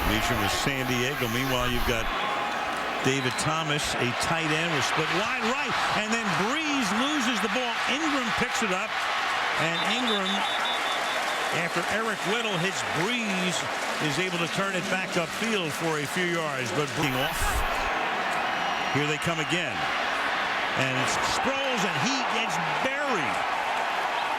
Meacham with San Diego. Meanwhile, you've got David Thomas, a tight end, was split wide right, and then Brees loses the ball. Ingram picks it up, and Ingram, after Eric Weddle hits Brees, is able to turn it back upfield for a few yards, but breaking off. Here they come again, and it's Sproles, and he gets buried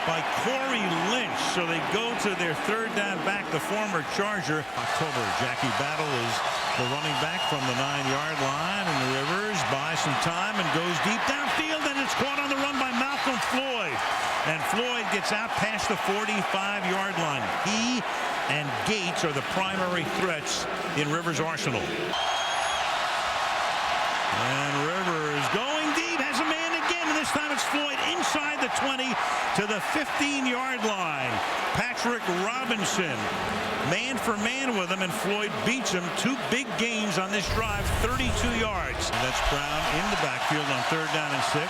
by Corey Lynch. So they go to their third down back, the former Charger. October, Jackie Battle is the running back from the 9-yard line, and Rivers buys some time and goes deep downfield, and it's caught on the run by Malcolm Floyd. And Floyd gets out past the 45-yard line. He and Gates are the primary threats in Rivers' arsenal. And Rivers going deep, has a man again, and this time it's Floyd inside the 20 to the 15-yard line. Patrick Robinson, man for man with him, and Floyd beats him. 2 big gains on this drive, 32 yards. And that's Brown in the backfield on 3rd down and 6.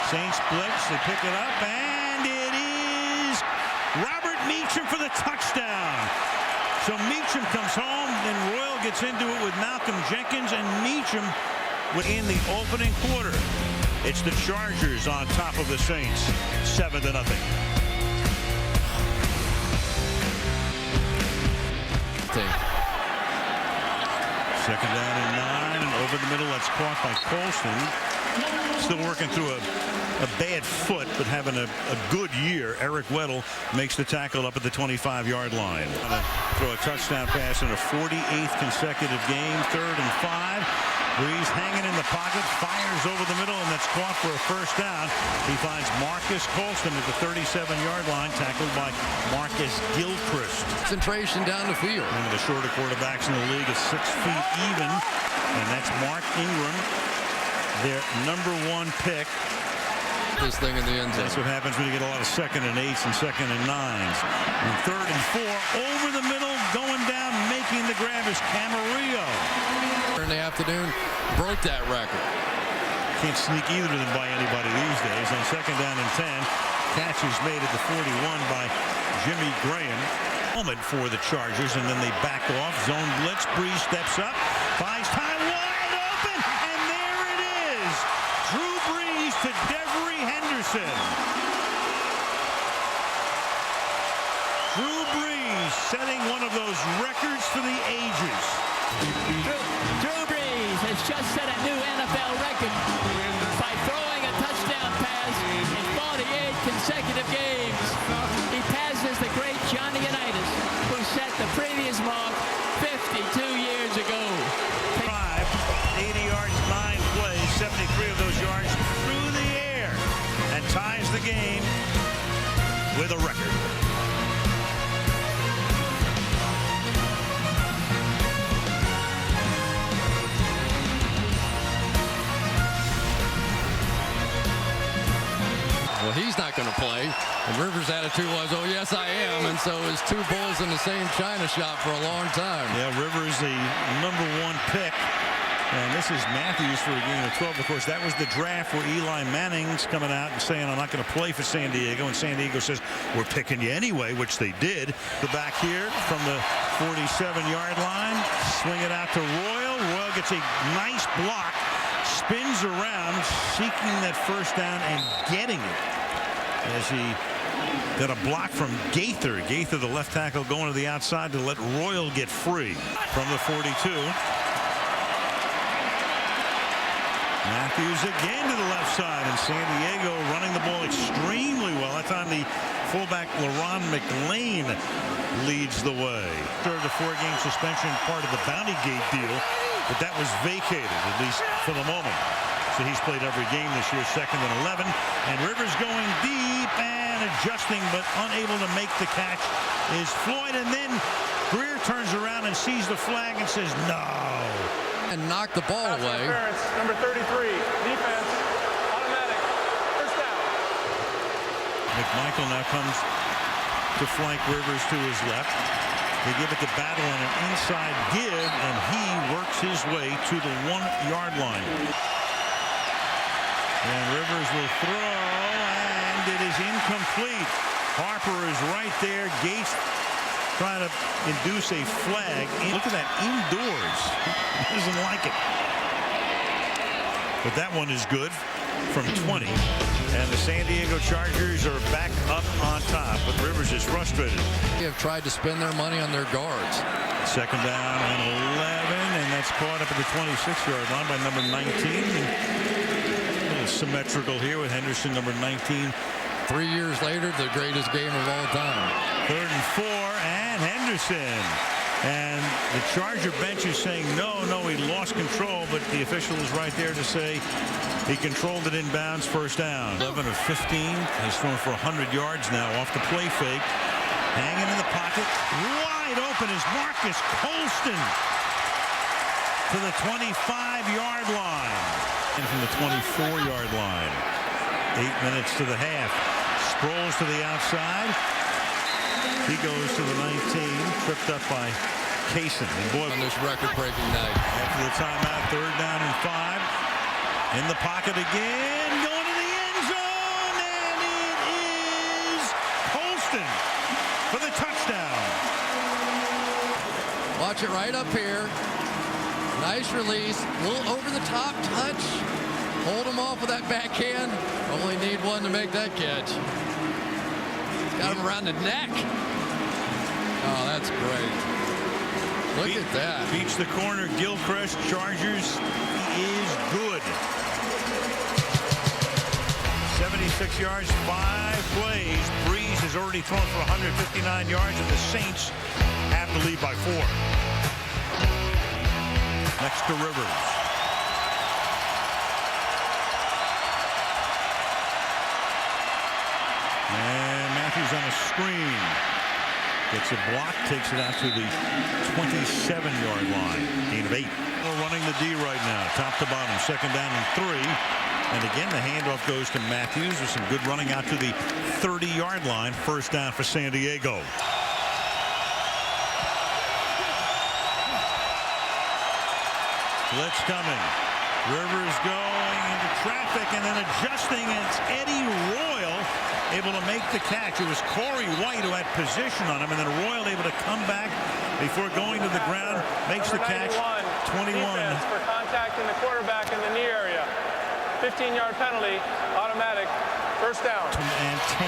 Saints blitz, they pick it up, and it is Robert Meacham for the touchdown. So Meacham comes home, then Royal gets into it with Malcolm Jenkins, and Meacham in the opening quarter. It's the Chargers on top of the Saints, 7-0. Second down and 9, and over the middle, that's caught by Colston. Still working through a bad foot, but having a good year. Eric Weddle makes the tackle up at the 25-yard line. Throw a touchdown pass in a 48th consecutive game, 3rd and 5. Brees hanging in the pocket, fires over the middle, and that's caught for a first down. He finds Marcus Colston at the 37-yard line, tackled by Marcus Gilchrist. Concentration down the field. One of the shorter quarterbacks in the league is 6 feet even, and that's Mark Ingram, their #1 pick. This thing in the end zone. That's what happens when you get a lot of 2nd and 8s and 2nd and 9s. And 3rd and 4, over the middle, going down, making the grab is Camarillo. In the afternoon, broke that record. Can't sneak either of them by anybody these days. On 2nd down and 10, catch is made at the 41 by Jimmy Graham. Moment for the Chargers, and then they back off. Zone blitz. Brees steps up, finds time, wide open, and there it is. Drew Brees to Devery Henderson. Drew Brees setting one of those records for the ages. Drew Brees has just set a new NFL record by throwing a touchdown pass in 48 consecutive games. He passes the great Johnny Unitas, who set the previous mark 52 years ago. 80 yards, 9 plays, 73 of those yards through the air, and ties the game with a record. Well, he's not going to play. And Rivers' attitude was, oh, yes, I am. And so it's 2 bulls in the same china shop for a long time. Yeah, Rivers, the #1 pick. And this is Matthews for a game of 12. Of course, that was the draft where Eli Manning's coming out and saying, I'm not going to play for San Diego. And San Diego says, we're picking you anyway, which they did. The back here from the 47-yard line. Swing it out to Royal. Royal gets a nice block. Spins around, seeking that first down and getting it. As he got a block from Gaither. Gaither, the left tackle, going to the outside to let Royal get free from the 42. Matthews again to the left side, and San Diego running the ball extremely well. That time the fullback LaRon McLean leads the way. Served a 4-game suspension, part of the Bounty Gate deal, but that was vacated, at least for the moment. So he's played every game this year, 2nd and 11. And Rivers going deep and adjusting, but unable to make the catch is Floyd. And then Greer turns around and sees the flag and says, no. And knocked the ball away. Number 33, defense, automatic, first down. McMichael now comes to flank Rivers to his left. They give it to Battle on an inside give, and he works his way to the 1-yard line. And Rivers will throw, and it is incomplete. Harper is right there. Gates trying to induce a flag. Look at that, indoors. He doesn't like it. But that one is good from 20. And the San Diego Chargers are back up on top. But Rivers is frustrated. They have tried to spend their money on their guards. Second down and 11. And that's caught up at the 26-yard line by number 19. A little symmetrical here with Henderson, number 19. 3 years later, the greatest game of all time. 3rd and 4, and Henderson. And the Charger bench is saying, no, he lost control, but the official is right there to say he controlled it inbounds, first down. 11 of 15. He's thrown for 100 yards now off the play fake. Hanging in the pocket. Wide open is Marcus Colston to the 25-yard line. And from the 24-yard line. 8 minutes to the half. Sproles to the outside. He goes to the 19, tripped up by Kaysen. And boy, On this record-breaking night. after the timeout, 3rd down and 5. In the pocket again, going to the end zone, and it is Colston for the touchdown. Watch it right up here. Nice release. A little over-the-top touch. Hold him off with that backhand. Only need one to make that catch. Got him around the neck. Oh, that's great. Look at that. Beats the corner. Gilchrist, Chargers. He is good. 76 yards, 5 plays. Brees has already thrown for 159 yards, and the Saints have to lead by 4. Next to Rivers. And Matthews on a screen. Gets a block, takes it out to the 27-yard line. Gain of 8. We're running the D right now, top to bottom, 2nd down and 3. And again, the handoff goes to Matthews with some good running out to the 30-yard line. First down for San Diego. Blitz coming. Rivers going into traffic and then adjusting. It's Eddie Royal able to make the catch. It was Corey White who had position on him, and then Royal able to come back before going to the ground. Makes the catch. 21. Defense for contacting the quarterback in the knee area. 15-yard penalty, automatic. First down. And 10.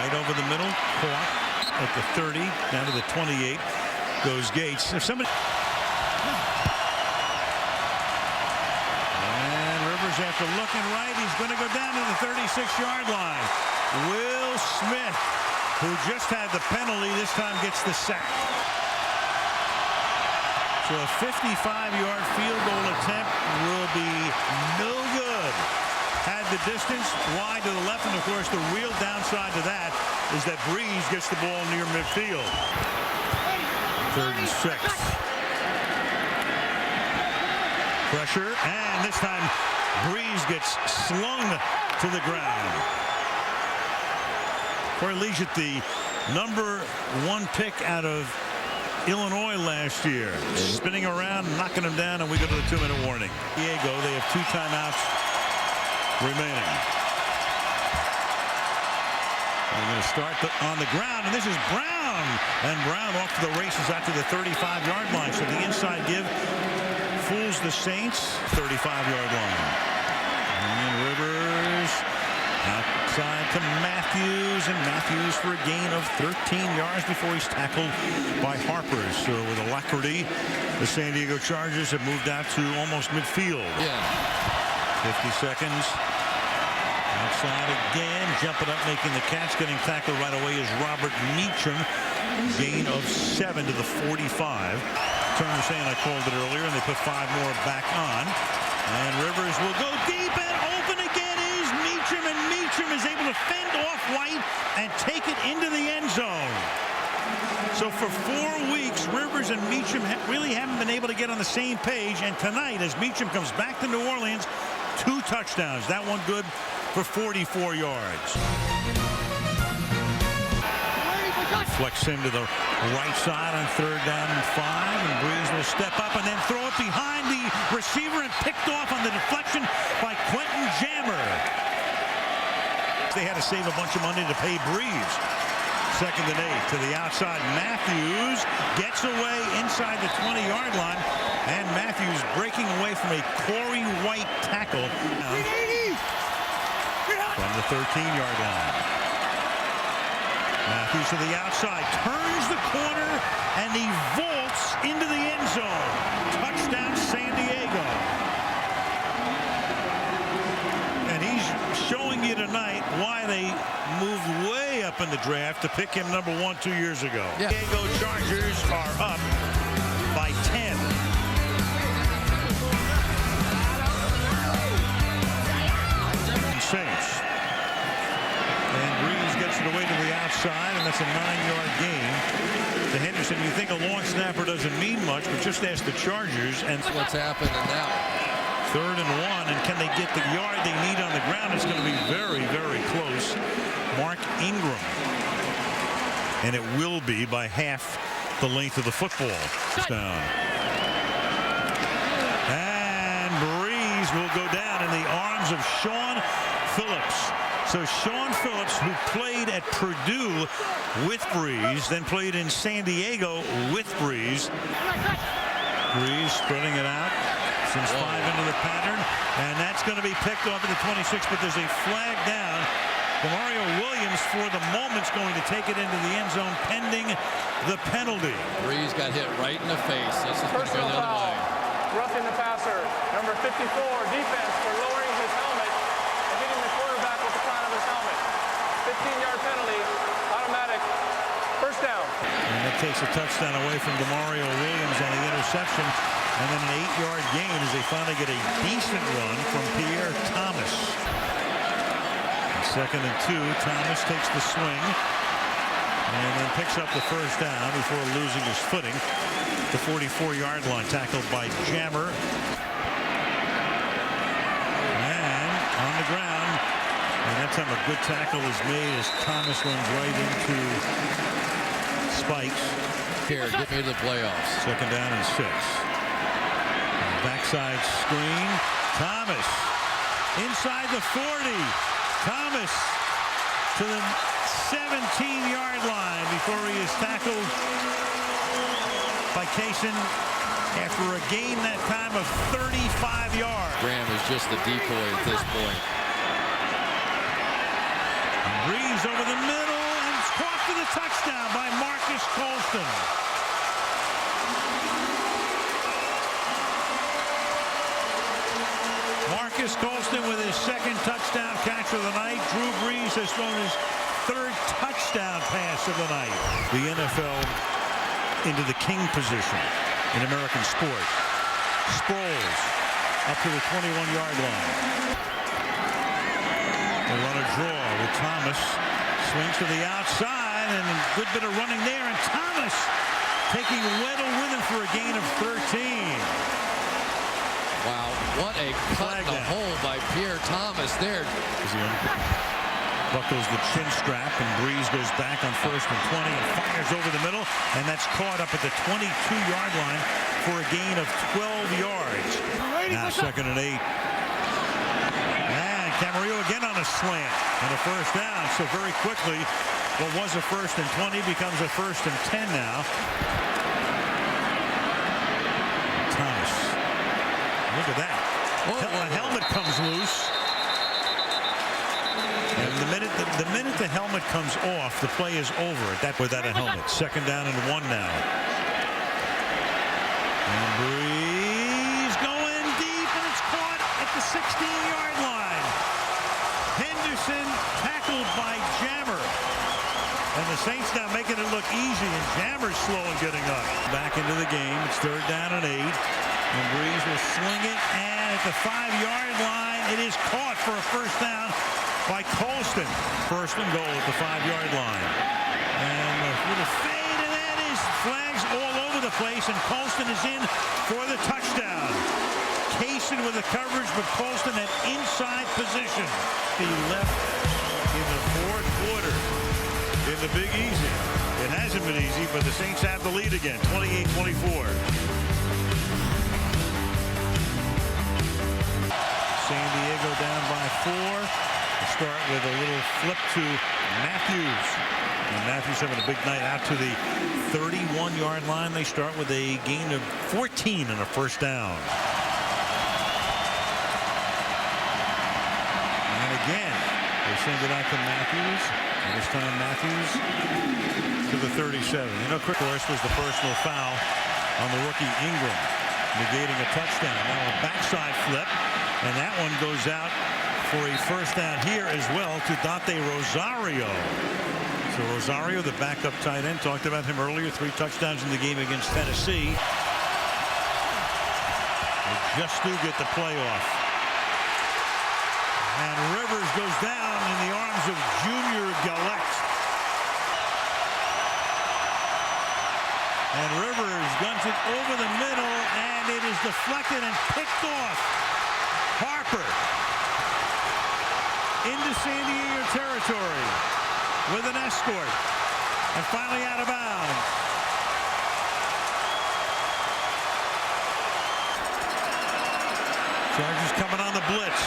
Right over the middle, caught at the 30, down to the 28 goes Gates. If somebody. And Rivers, after looking right, he's going to go down to the 36-yard line. Will Smith, who just had the penalty, this time gets the sack. So a 55-yard field goal attempt will be no good. Had the distance wide to the left, and of course the real downside to that is that Brees gets the ball near midfield. 3rd and 6. Pressure, and this time Brees gets slung to the ground. Corey Liget, the number 1 pick out of Illinois last year, spinning around, knocking him down, and we go to the 2-minute warning. Diego, they have 2 timeouts remaining. They're going to start on the ground, and this is Brown. And Brown off to the races out to the 35-yard line. So the inside give fools the Saints. 35-yard line. And Rivers outside to Matthews, and Matthews for a gain of 13 yards before he's tackled by Harper. So with alacrity, the San Diego Chargers have moved out to almost midfield. Yeah. 50 seconds. Outside again, jumping up, making the catch, getting tackled right away is Robert Meacham. Gain of 7 to the 45. Turner saying I called it earlier, and they put 5 more back on. And Rivers will go deep, and open again is Meacham, and Meacham is able to fend off White and take it into the end zone. So for 4 weeks, Rivers and Meacham really haven't been able to get on the same page. And tonight, as Meacham comes back to New Orleans, 2 touchdowns. That one good for 44 yards. Flex into the right side on 3rd down and 5. And Brees will step up and then throw it behind the receiver and picked off on the deflection by Quentin Jammer. They had to save a bunch of money to pay Brees. 2nd and 8 to the outside. Matthews gets away inside the 20-yard line, and Matthews breaking away from a Corey White tackle from the 13-yard line. Matthews to the outside, turns the corner, and he vaults into the end zone. Touchdown, San Diego. And he's showing you tonight why they moved way up in the draft to pick him number 1 2 years ago. Yeah. Diego Chargers are up by 10. Saints. And Brees gets it away to the outside, and that's a 9-yard gain to Henderson. You think a long snapper doesn't mean much, but just ask the Chargers. And What's happening now? 3rd and 1, and can they get the yard they need on the ground? It's going to be very, very close. Mark Ingram. And it will be by half the length of the football. Down. And Brees will go down in the arms of Sean Phillips. So Sean Phillips, who played at Purdue with Brees, then played in San Diego with Brees. Brees spreading it out. Sends 5 into the pattern, and that's going to be picked off at the 26, but there's a flag down. Mario Williams, for the moment, is going to take it into the end zone pending the penalty. Brees got hit right in the face. This is going to go the other way. Roughing the passer, number 54, defense for lowering his helmet and hitting the quarterback with the crown of his helmet. 15-yard penalty, automatic, first down. And that takes a touchdown away from Mario Williams on the interception. And then an 8-yard gain as they finally get a decent run from Pierre Thomas. 2nd and 2, Thomas takes the swing and then picks up the first down before losing his footing. The 44-yard line, tackled by Jammer. And on the ground, and that time a good tackle is made as Thomas runs right into Spikes. Here, get me to the playoffs. 2nd down and 6. Backside screen. Thomas inside the 40. Thomas to the 17-yard line before he is tackled by Kaysen after a gain that time of 35 yards. Graham is just the decoy at this point. Brees over the middle, and it's caught for the touchdown by Marcus Colston. Marcus Colston with his 2nd touchdown catch of the night. Drew Brees has thrown his 3rd touchdown pass of the night. The NFL into the king position in American sport. Sproles up to the 21-yard line. They run a draw with Thomas. Swings to the outside, and a good bit of running there. And Thomas taking Weddle with him for a gain of 13. Wow, what a cut in the hole by Pierre Thomas there. Buckles the chin strap, and Brees goes back on 1st and 20 and fires over the middle, and that's caught up at the 22-yard line for a gain of 12 yards. Now 2nd and 8. And Camarillo again on a slant and a first down. So very quickly, what was a 1st and 20 becomes a 1st and 10 now. Thomas. Look at that. A helmet comes loose. And the minute the helmet comes off, the play is over without a helmet. 2nd down and 1 now. And Brees going deep, and it's caught at the 16-yard line. Henderson tackled by Jammer. And the Saints now making it look easy, and Jammer's slow in getting up. Back into the game. It's 3rd down and 8. And Brees will sling it, and at the 5-yard line, it is caught for a first down by Colston. 1st and goal at the 5-yard line. And with a fade, and that is flags all over the place, and Colston is in for the touchdown. Kaysen with the coverage, but Colston at inside position. He left in the 4th quarter in the Big Easy. It hasn't been easy, but the Saints have the lead again, 28-24. San Diego down by 4. The start with a little flip to Matthews. And Matthews having a big night out to the 31-yard line. They start with a gain of 14 and a first down. And again, they send it out to Matthews. And this time Matthews to the 37. You know, Quick Horse was the personal foul on the rookie Ingram, negating a touchdown. Now a backside flip, and that one goes out for a first down here as well to Dante Rosario. So Rosario, the backup tight end, talked about him earlier. 3 touchdowns in the game against Tennessee. They just do get the playoff. And Rivers goes down in the arms of Junior Galette. And Rivers guns it over the middle, and it is deflected and picked off. Harper into San Diego territory with an escort, and finally out of bounds. Chargers coming on the blitz,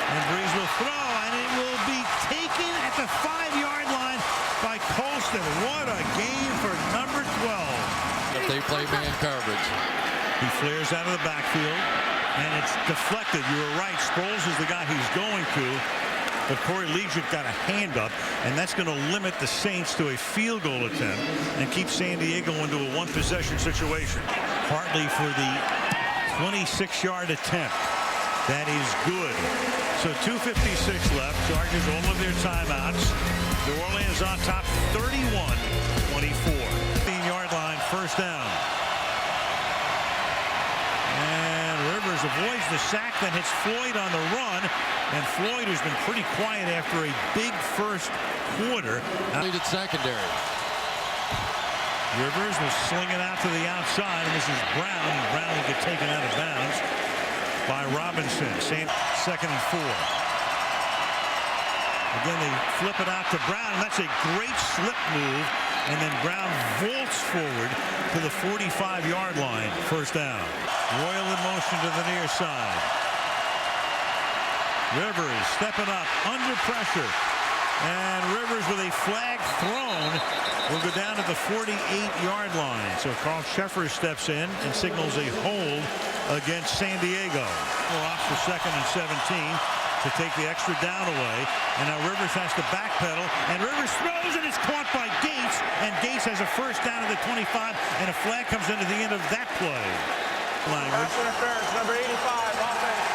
and Brees will throw, and it will be taken at the 5-yard line by Colston. What a game for number 12. If they play man coverage. He flares out of the backfield, and it's deflected. You were right. Sproles is the guy he's going to. But Corey Liuget got a hand up, and that's going to limit the Saints to a field goal attempt and keep San Diego into a 1-possession situation. Hartley for the 26-yard attempt. That is good. So 2:56 left. Chargers all of their timeouts. New Orleans on top 31-24. 15-yard line, first down. And Rivers avoids the sack that hits Floyd on the run. And Floyd has been pretty quiet after a big first quarter. Lead at secondary. Rivers was slinging out to the outside, and this is Brown. Brown will get taken out of bounds by Robinson. Second and 4. Again, they flip it out to Brown, and that's a great slip move. And then Brown vaults forward to the 45-yard line. First down. Royal in motion to the near side. Rivers stepping up under pressure. And Rivers with a flag thrown will go down to the 48-yard line. So Carl Sheffer steps in and signals a hold against San Diego. Off for second and 17 to take the extra down away. And now Rivers has to backpedal. And Rivers throws, and it's caught by Gates. And Gates has a first down at the 25. And a flag comes into the end of that play. Pass interference, number 85, offense.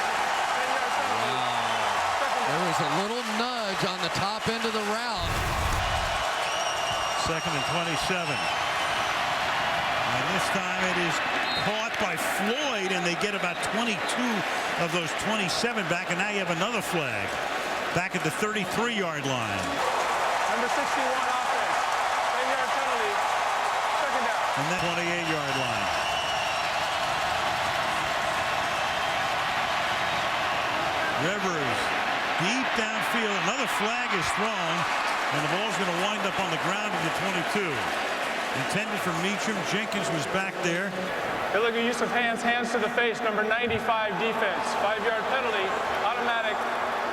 There was a little nudge on the top end of the route. Second and 27. And this time it is caught by Floyd, and they get about 22 of those 27 back, and now you have another flag back at the 33-yard line. Number 61, offense. 10-yard penalty. Second down. And that 28-yard line. Rivers deep downfield. Another flag is thrown, and the ball's going to wind up on the ground at the 22. Intended for Meacham. Jenkins was back there. Illegal use of hands to the face, number 95 defense. 5-yard penalty, automatic,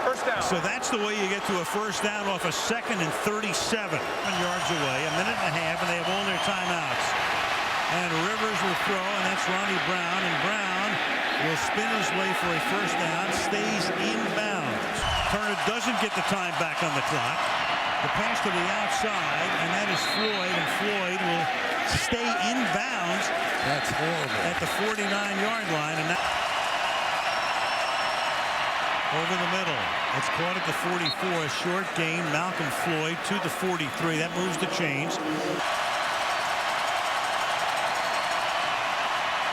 first down. So that's the way you get to a first down off a second and 37. 7 yards away, a minute and a half, and they have all their timeouts. And Rivers will throw, and that's Ronnie Brown. And Brown will spin his way for a first down, stays inbounds. Turner doesn't get the time back on the clock. The pass to the outside, and that is Floyd, and Floyd will stay inbounds. That's horrible. At the 49-yard line, and that over the middle. It's caught at the 44, a short gain. Malcolm Floyd to the 43. That moves the chains.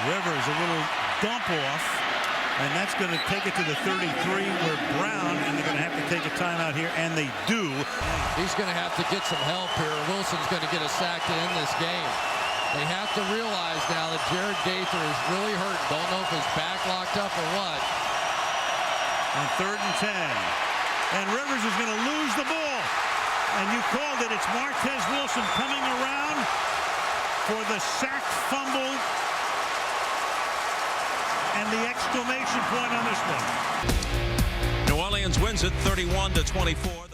Rivers, a little dump off, and that's going to take it to the 33 where Brown, and they're going to have to take a timeout here, and they do. He's going to have to get some help here. Wilson's going to get a sack to end this game. They have to realize now that Jared Gaither is really hurt. Don't know if his back locked up or what. On third and 10. And Rivers is going to lose the ball. And you called it. It's Martez Wilson coming around for the sack fumble. And the exclamation point on this one. New Orleans Lions wins it 31-24.